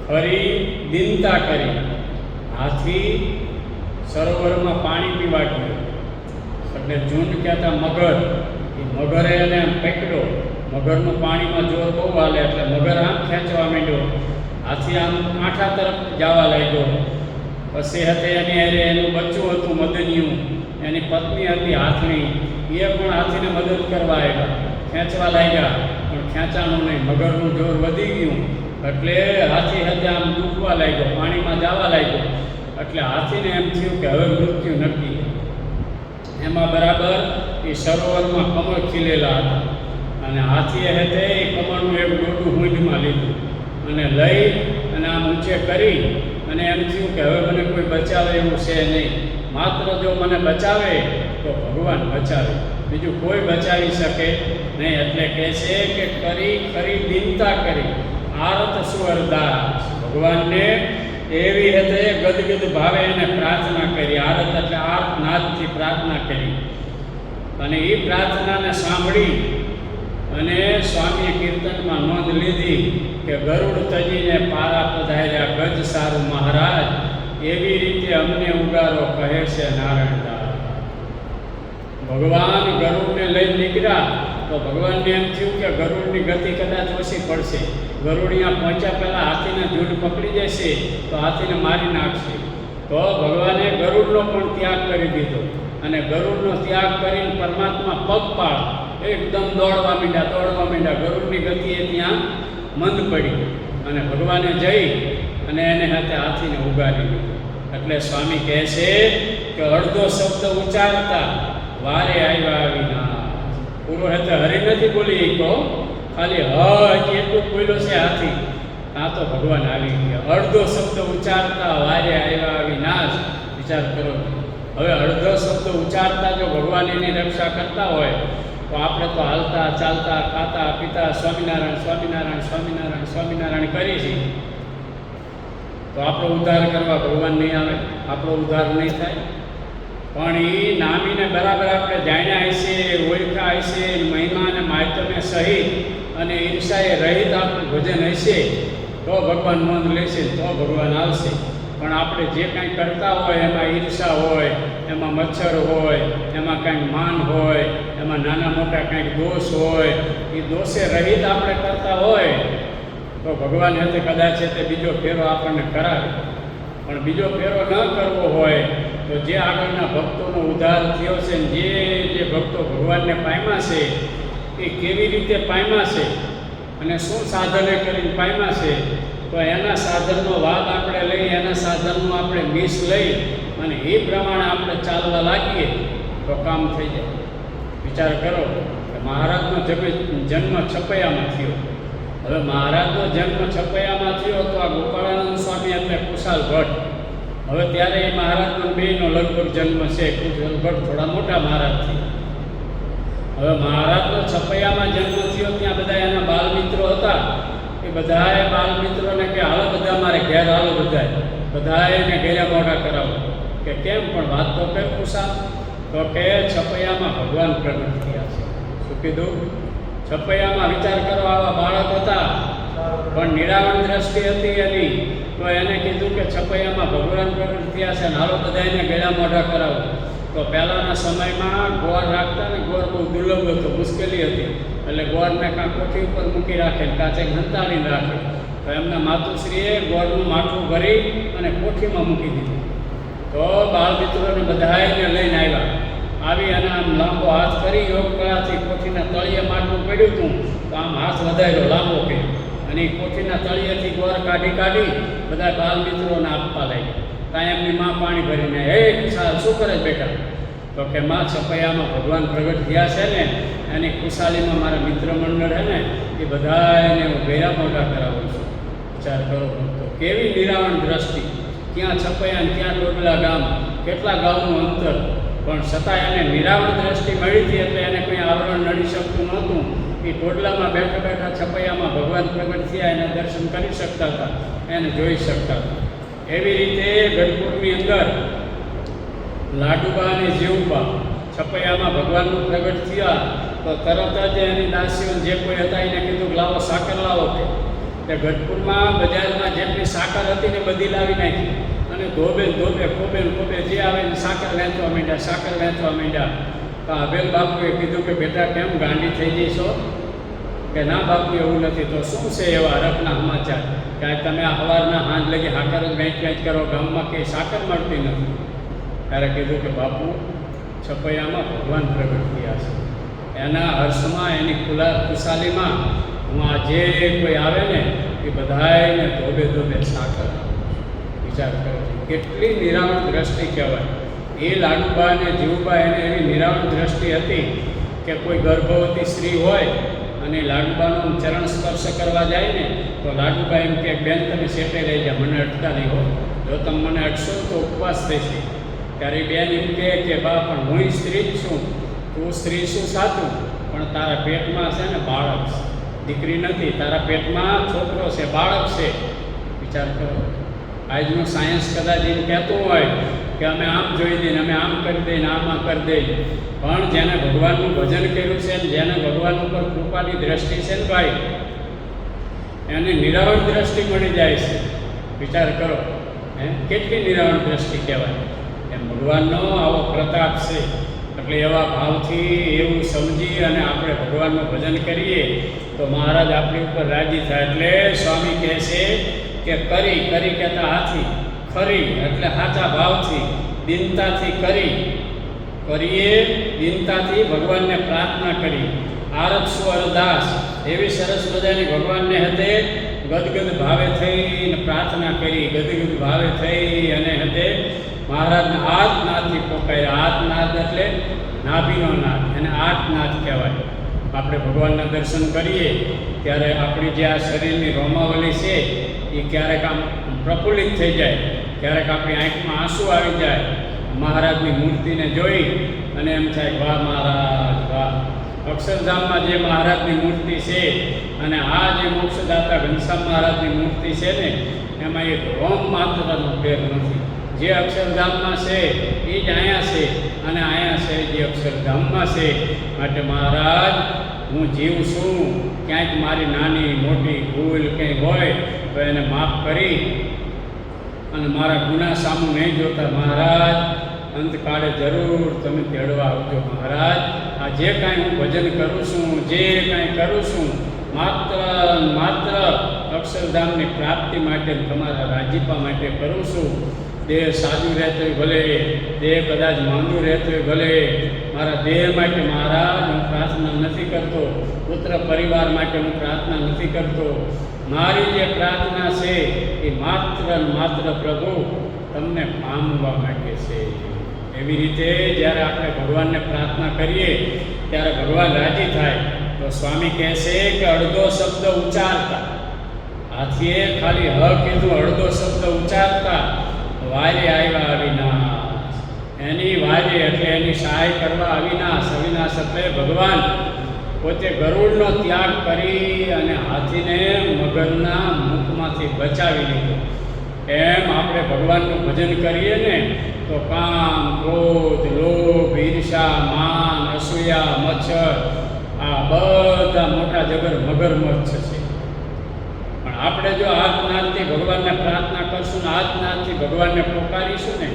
ખરી દિનતા કરી. હાથી સરોવરમાં પાણી પીવા ગયો એટલે ઝુંડ કહેતા મગર, એ મગરે એને પકડ્યો. મગરનું પાણીમાં જોર બહુ હાલે એટલે મગર આમ ખેંચવા માંડ્યો, હાથી આમ કાંઠા તરફ જવા લાગ્યો. પછી હતી એની હારે એનું બચ્ચું હતું મદનિયું, એની પત્ની હતી હાથણી, એ પણ હાથીને મદદ કરવા આવ્યા, ખેંચવા લાગ્યા પણ ખેંચાણું નહીં, મગરનું જોર વધી ગયું એટલે હાથી hatte આમ ડૂબવા લાગ્યો, પાણીમાં જવા લાગ્યો. એટલે હાથીને એમ થયું કે હવે મૃત્યુ નક્કી. એમાં બરાબર એ સરોવરમાં કમળ ખીલેલા હતા અને હાથીએ હેતે એ કમળનું એક ડોડું હુંડમાં લીધું અને લઈ અને આમ ઊંચે કરી અને એમ થયું કે હવે મને કોઈ બચાવે એવું છે નહીં, માત્ર જો મને બચાવે તો ભગવાન બચાવે, બીજું કોઈ બચાવી શકે નહીં. એટલે કહે છે કે કરી ખરી દિનતા કરી આરત સુવરદાસ. ભગવાનને એવી રીતે ગદગદ ભાવે એને પ્રાર્થના કરી. આરત એટલે આર્તનાદથી પ્રાર્થના કરી અને એ પ્રાર્થનાને સાંભળી અને સ્વામીએ કીર્તનમાં નોંધ લીધી કે ગરુડ તજીને પારા પધાર્યા ગજ સારું મહારાજ, એવી રીતે અમને ઉગારો કહે છે નારાયણદાસ. ભગવાન ગરુડને લઈ નીકળ્યા તો ભગવાનને એમ થયું કે ગરુડની ગતિ કદાચ ઓછી પડશે, ગરુડ અહીંયા પહોંચ્યા પહેલાં હાથીને ઝૂંડ પકડી જશે તો હાથીને મારી નાખશે. તો ભગવાને ગરુડનો પણ ત્યાગ કરી દીધો અને ગરુડનો ત્યાગ કરીને પરમાત્મા પગપાળ એકદમ દોડવા માંડ્યા. ગરુડની ગતિ એ ત્યાં મંદ પડી અને ભગવાને જઈ અને એને હાથે હાથીને ઉગાડી દીધો. એટલે સ્વામી કહે છે કે અડધો શબ્દ ઉચ્ચારતા વારે આવ્યા આવીના. પૂરો હેતે હરી નથી બોલી કહો, ખાલી હજી એટલું બોલ્યો છે હાથી, ત્યાં તો ભગવાન આવી ગયા. અડધો શબ્દ ઉચ્ચારતા વારે આવ્યા અવિનાશ. વિચાર કરો, હવે અડધો શબ્દ ઉચ્ચારતા જો ભગવાન એની રક્ષા કરતા હોય તો આપણે તો હાલતા ચાલતા ખાતા પીતા સ્વામિનારાયણ સ્વામિનારાયણ સ્વામિનારાયણ સ્વામિનારાયણ કરી છીએ તો આપણો ઉદ્ધાર કરવા ભગવાન નહીં આવે, આપણો ઉદ્ધાર નહીં થાય. પણ એ નામીને બરાબર આપણે જાણ્યા હશે, ઓળખા હશે, મહિમા અને માયતમે સહિત અને ઈર્ષાએ રહિત આપણું ભજન હશે તો ભગવાન નોંધ લેશે, તો ભગવાન આવશે. પણ આપણે જે કાંઈ કરતા હોય એમાં ઈર્ષા હોય, એમાં મચ્છર હોય, એમાં કાંઈક માન હોય, એમાં નાના મોટા કાંઈક દોષ હોય, એ દોષે રહિત આપણે કરતા હોય તો ભગવાન હતે કદાચ તે બીજો ફેરો આપણને કરાવે. પણ બીજો ફેરો ન કરવો હોય તો જે આગળના ભક્તોનો ઉદ્ધાર થયો છે ને જે ભક્તો ભગવાનને પામ્યા છે એ કેવી રીતે પામ્યા છે અને શું સાધને કરીને પામ્યા છે, તો એના સાધનનો વાદ આપણે લઈ, એના સાધનનું આપણે મિસ લઈ અને એ પ્રમાણે આપણે ચાલવા લાગીએ તો કામ થઈ જાય. વિચાર કરો કે મહારાજનો જન્મ છપૈયામાં થયો. હવે મહારાજનો જન્મ છપૈયામાં થયો તો આ ગોપાળાનંદ સ્વામી એટલે કુશાલ ભટ્ટ. હવે ત્યારે એ મહારાજનો બેનો લગભગ જન્મ છે, કુશાલ ભટ્ટ થોડા મોટા મહારાજથી. હવે મહારાજનો છપૈયામાં જન્મ થયો, ત્યાં બધા એના બાલમિત્રો હતા. એ બધાએ બાલમિત્રોને કે હાલો બધા મારે ઘેર હાલો, બધાએ એને ઘેરે મોઢા કરાવો કે કેમ, પણ વાત તો કઈ કુશાલ, તો કે છપૈયામાં ભગવાન પ્રગટ થયા છે. શું કીધું? છપૈયામાં વિચાર કરો, આવા બાળક હતા પણ નિરાવરણ દ્રષ્ટિ હતી એની, તો એને કીધું કે છપૈયામાં ભગવાન પ્રગટ થયા છે ને હાલો બધા એને ગળા મોઢા કરાવો. તો પહેલાંના સમયમાં ગોળ રાખતા ને ગોળ બહુ દુર્લભ હતો, મુશ્કેલી હતી, એટલે ગોળને કાં કોઠી ઉપર મૂકી રાખે ને કાં ચેક હંતાડીને રાખે. તો એમના માતુશ્રીએ ગોળનું માટલું ભરી અને કોઠીમાં મૂકી દીધું. તો બાળ મિત્રોને બધાને લઈને આવી અને આમ લાંબો હાથ કરી યોગ કળાથી કોઠીના તળિયે માટલું પડ્યું હતું, તો આમ હાથ વધાર્યો લાંબો કર્યો અને એ કોઠીના તળિયેથી ગોળ કાઢી બધા બાળ મિત્રોને આપવા લાગ્યા. ત્યાં એમની માં પાણી ભરીને, હે ખુશાલ શું કરે બેટા? તો કે માં છપૈયામાં ભગવાન પ્રગટ થયા છે ને એની ખુશાલીમાં મારા મિત્ર મંડળ છે ને એ બધાને હું ગળા મોઢા કરાવું છું. વિચાર કરો તો કેવી નિરાવરણ દ્રષ્ટિ! ક્યાં છપૈયા ને ક્યાં ટોડલા ગામ, કેટલા ગામનું અંતર, પણ છતાં એને નિરાવરણ દ્રષ્ટિ મળી હતી એટલે એને કોઈ આવરણ નડી શકતું નહોતું. એ ટોડલામાં બેઠા બેઠા છપૈયામાં ભગવાન પ્રગટ થયા એના દર્શન કરી શકતા હતા, એને જોઈ શકતા હતા. એવી રીતે ગઢપુરની અંદર લાડુબા અને જીવુબા છપૈયામાં ભગવાનનું પ્રગટ થયા તો તરત જ એની દાસીઓ જે કોઈ હતા એને કીધું કે લાવો સાકર લાવો. કે ગઢપુરમાં બજારમાં જેટલી સાકર હતી ને બધી લાવી નાખી અને ધોબે ખોબે જે આવે ને સાકર વેચવા માંડ્યા. તો આભેલ બાપુએ કીધું કે બેટા કેમ ગાંડી થઈ જઈશો? કે ના બાપુ એવું નથી. તો શું છે એવા રખના સમાચાર કે તમે આ સવારના હાંજ લગી સાકર જ વેચ કરો, ગામમાં કંઈ સાકર મળતી નથી? ત્યારે કીધું કે બાપુ છપૈયામાં ભગવાન પ્રગટ થયા છે, એના હર્ષમાં એની ખુશાલીમાં હું આ જે કોઈ આવે ને એ બધાને ધોબે સાકર. વિચાર કરો કેટલી નિરાવરણ દ્રષ્ટિ કહેવાય. એ લાડુબા અને જીવુબા એને એવી નિરાવરણ દ્રષ્ટિ હતી કે કોઈ ગર્ભવતી સ્ત્રી હોય અને લાડુબાનું ચરણ સ્પર્શ કરવા જાય ને તો લાડુબા એમ કે બેન તમે સેટે રહી જા, મને અટકા નહીં હો, જો તમે મને અટશો તો ઉપવાસ થશે. ત્યારે બેન એમ કે બા પણ હું સ્ત્રી જ છું, તું સ્ત્રી શું સાચું, પણ તારા પેટમાં છે ને બાળક છે, દીકરી નથી, તારા પેટમાં છોકરો છે, બાળક છે. વિચાર કરો આજનું સાયન્સ કદાચ એમ કહેતું હોય કે અમે આમ જોઈ દઈએ, અમે આમ કરી દઈએ ને આમાં કરી દઈએ, પણ જેને ભગવાનનું ભજન કર્યું છે ને જેને ભગવાન ઉપર કૃપાની દ્રષ્ટિ છે ને ભાઈ એને નિરાવરણ દ્રષ્ટિ મળી જાય છે. વિચાર કરો કેટલી નિરાવરણ દ્રષ્ટિ કહેવાય. એમ ભગવાનનો આવો પ્રતાપ છે. એટલે એવા ભાવથી એવું સમજી અને આપણે ભગવાનનું ભજન કરીએ તો મહારાજ આપણી ઉપર રાજી થાય. એટલે સ્વામી કહે છે કે કરી કહેતા હાથી, ખરી એટલે સાચા ભાવથી દિનતાથી કરીએ દિનતાથી ભગવાનને પ્રાર્થના કરી. આરક્ષો અરદાસ એવી સરસ મજાની ભગવાનને હતે ગદગદ ભાવે થઈને પ્રાર્થના કરી, ગદગદ ભાવે થઈ અને હતે મહારાજને આર્તનાદથી પોકાર્યા. આર્તનાદ એટલે નાભીનો નાદ, એને આર્તનાદ કહેવાય. આપણે ભગવાનના દર્શન કરીએ ત્યારે આપણી જે આ શરીરની રોમાવલી છે એ ક્યારેક આમ પ્રફુલ્લિત થઈ જાય, ક્યારેક આપણી આંખમાં આંસુ આવી જાય મહારાજની મૂર્તિને જોઈ અને એમ થાય વાહ મહારાજ વાહ. અક્ષરધામમાં જે મહારાજની મૂર્તિ છે અને આ જે મોક્ષદાતા ઘનશ્યામ મહારાજની મૂર્તિ છે ને એમાં એક રોમ માત્રનો ફેર નથી. જે અક્ષરધામમાં છે એ જ અહીંયા છે અને અહીંયા છે જે અક્ષરધામમાં છે. માટે મહારાજ હું જીવ છું, ક્યાંક મારી નાની મોટી ભૂલ કંઈ હોય તો એને માફ કરી અને મારા ગુના સામું નહીં જોતા મહારાજ અંતકાળે જરૂર તમે તેડવા આવજો. મહારાજ આ જે કાંઈ હું ભજન કરું છું, જે કાંઈ કરું છું માત્ર અક્ષરધામની પ્રાપ્તિ માટે તમારા રાજીપા માટે કરું છું. દેહ સાજું રહેતો હોય ભલે, દેહ કદાચ માંદું રહેતો હોય ભલે, મારા દેહ માટે મહારાજ હું પ્રાર્થના નથી કરતો, પુત્ર પરિવાર માટે હું પ્રાર્થના નથી કરતો. મારી જે પ્રાર્થના છે એ માત્ર પ્રભુ તમને પામવા માટે છે. એવી રીતે જ્યારે આપણે ભગવાનને પ્રાર્થના કરીએ ત્યારે ભગવાન રાજી થાય. તો સ્વામી કહે છે કે અડધો શબ્દ ઉચ્ચારતા, હાથીએ ખાલી હ કીધું, અડધો શબ્દ ઉચ્ચારતા વારે આવ્યા અવિનાશ. એની વારે એટલે એની સહાય કરવા અવિનાશ. અવિનાશ એટલે ભગવાન પોતે ગરુડનો ત્યાગ કરી અને હાથીને મગરના મુખમાંથી બચાવી લીધો. એમ આપણે ભગવાનનું ભજન કરીએ ને તો કામ, ક્રોધ, લોભ, ઈર્ષા, માન, અસૂયા, મચ્છર આ બધા મોટા જબર મગરમચ્છ છે. આપણે જો હાથનાથથી ભગવાનને પ્રાર્થના કરશું ને હાથનાથથી ભગવાનને પોકારીશું ને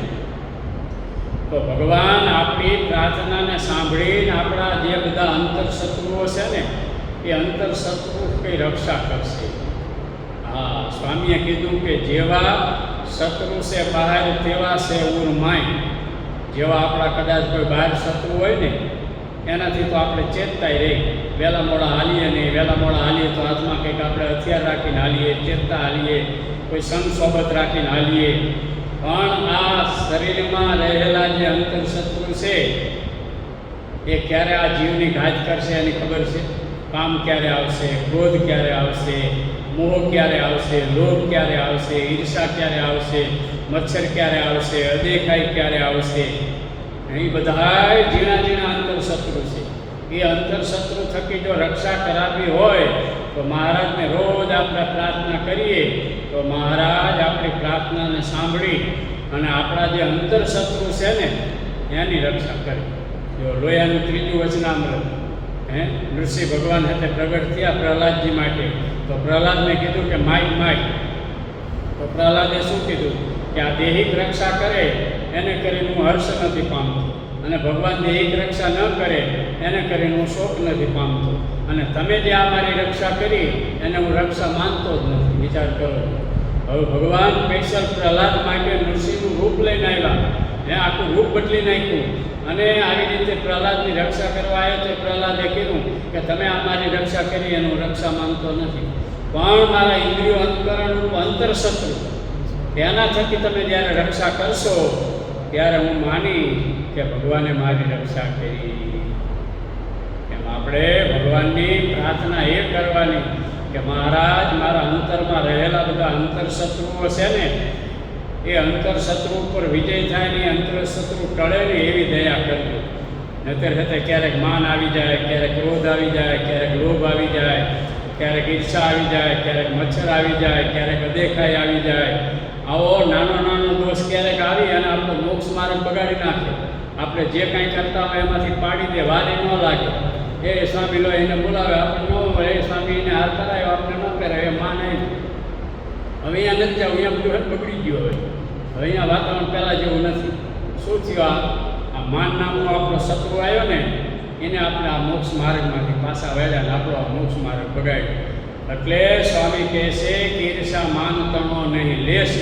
તો ભગવાન આપણી પ્રાર્થનાને સાંભળીને આપણા જે બધા અંતરશત્રુઓ છે ને એ અંતરશત્રુ કંઈ રક્ષા કરશે. હા, સ્વામીએ કીધું કે જેવા શત્રુ છે બહાર તેવા છે ઉર્માય. જેવા આપણા કદાચ કોઈ બહાર શત્રુ હોય ને એનાથી તો આપણે ચેતતાય રહી. વહેલા મોડા હાલીએ નહીં, વહેલા મોડા હાલીએ તો હાથમાં કંઈક આપણે હથિયાર રાખીને હાલીએ, ચેતતા હાલીએ, કોઈ સંગ સોબત રાખીને હાલીએ. પણ આ શરીરમાં રહેલા જે અંતરશત્રુ છે એ ક્યારે આ જીવની ઘાત કરશે એની ખબર છે. કામ ક્યારે આવશે, ક્રોધ ક્યારે આવશે, મોહ ક્યારે આવશે, લોભ ક્યારે આવશે, ઈર્ષા ક્યારે આવશે, મચ્છર ક્યારે આવશે, અદેખાઈ ક્યારે આવશે. એ બધા ઝીણા ઝીણા અંતરશત્રુ છે. એ અંતરશત્રુ થકી જો રક્ષા કરાવવી હોય તો મહારાજને રોજ આપણે પ્રાર્થના કરીએ તો મહારાજ આપણી પ્રાર્થનાને સાંભળી અને આપણા જે અંતરશત્રુ છે ને એની રક્ષા કરે. જો લોયાનું ત્રીજું વચનામૃત નૃસિંહ ભગવાન સાથે પ્રગટ થયા પ્રહલાદજી માટે, તો પ્રહલાદને કીધું કે માય. તો પ્રહલાદે શું કીધું કે આ દૈહિક રક્ષા કરે એને કરીને હું હર્ષ નથી પામતો, અને ભગવાન દૈહિક રક્ષા ન કરે એને કરીને હું શોક નથી પામતો, અને તમે જે આ મારી રક્ષા કરી એને હું રક્ષા માનતો જ નથી. વિચાર કરો. હવે ભગવાન સ્પેશિયલ પ્રહલાદ માટે નૃસિંહનું રૂપ લઈને આવ્યા, આખું રૂપ બદલી નાખ્યું અને આવી રીતે પ્રહલાદની રક્ષા કરવા આવ્યો તો પ્રહલાદે કીધું કે તમે આ મારી રક્ષા કરી એનું રક્ષા માનતો નથી, પણ મારા ઇન્દ્રિયો અંતકરણ અંતરશત્રુ એના થકી તમે જ્યારે રક્ષા કરશો ત્યારે હું માની કે ભગવાને મારી રક્ષા કરી. એમ આપણે ભગવાનની પ્રાર્થના એ કરવાની કે મહારાજ મારા અંતરમાં રહેલા બધા અંતરશત્રુઓ છે ને એ અંતરશત્રુ ઉપર વિજય થાય ને અંતરશત્રુ ટળે ને એવી દયા કરજો. નહીતર હતે ક્યારેક માન આવી જાય, ક્યારેક ક્રોધ આવી જાય, ક્યારેક લોભ આવી જાય, ક્યારેક ઈર્ષા આવી જાય, ક્યારેક મચ્છર આવી જાય, ક્યારેક અદેખાઈ આવી જાય. આવો નાનો દોષ ક્યારેક આવી અને આપણો મોક્ષ માર્ગ બગાડી નાખે. આપણે જે કાંઈ કરતા હોય એમાંથી પાડી દે, વારે ન લાગે. એ સ્વામી લો એને બોલાવે, આપણે ન હોય, એ સ્વામી એને હાર કરાયો, આપણે ન કરાય, એ માન આવી. હવે અહીંયા નથી જવું, અહીંયા બધું બગડી ગયું. હવે અહીંયા વાતાવરણ પહેલાં જેવું નથી. શું થયું? આ માન નામનો આપણો શત્રુ આવ્યો ને એને આપણે આ મોક્ષ માર્ગમાંથી પાછા વળ્યા ને આપણો આ મોક્ષ માર્ગ બગાડ્યો. એટલે સ્વામી કહે છે કે ઈર્ષા માન તણો નહીં લેશ.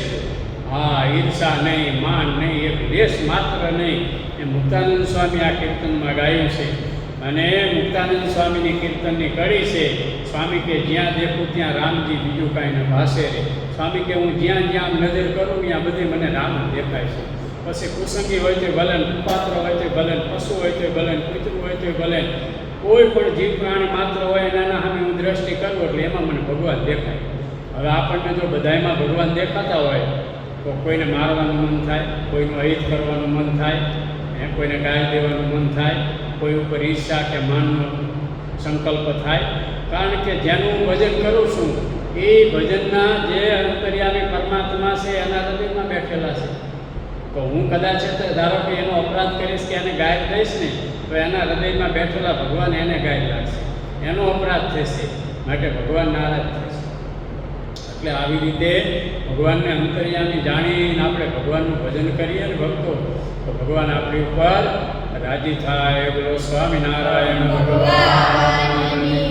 હા, ઈર્ષા નહીં, માન નહીં, એક લેશ માત્ર નહીં. એ મુક્તાનંદ સ્વામી આ કીર્તનમાં ગાયું છે અને મુક્તાનંદ સ્વામીની કીર્તનની કડી છે. સ્વામી કે જ્યાં દેખું ત્યાં રામજી, બીજું કાંઈ ન ભાષે રે. સ્વામી કે હું જ્યાં જ્યાં નજર કરું ત્યાં બધે મને રામ દેખાય છે. પછી કુસંગી હોય તો ભલે, પાત્ર હોય તો ભલે, પશુ હોય તો ભલે, કૂતરું હોય તો ભલે, કોઈ પણ જીવ પ્રાણી માત્ર હોય એના સામે હું દ્રષ્ટિ કરું એટલે એમાં મને ભગવાન દેખાય. હવે આપણને જો બધામાં ભગવાન દેખાતા હોય તો કોઈને મારવાનું મન થાય, કોઈનું અહિત કરવાનું મન થાય, કોઈને ગાય દેવાનું મન થાય, કોઈ ઉપર ઈર્ષા કે માનનો સંકલ્પ થાય. કારણ કે જેનું હું ભજન કરું છું એ ભજનના જે અંતર્યામી પરમાત્મા છે એના હૃદયમાં બેઠેલા છે. તો હું કદાચ ધારો કે એનો અપરાધ કરીશ કે એને ગાય દઈશ ને તો એના હૃદયમાં બેઠેલા ભગવાન એને ગાય લાગશે, એનો અપરાધ થશે, માટે ભગવાન નારાજ થશે. એટલે આવી રીતે ભગવાનને અંતર્યામી જાણીને આપણે ભગવાનનું ભજન કરીએ ને ભક્તો, તો ભગવાન આપણી ઉપર રાજી થાય. બોલો સ્વામિનારાયણ ભગવાન.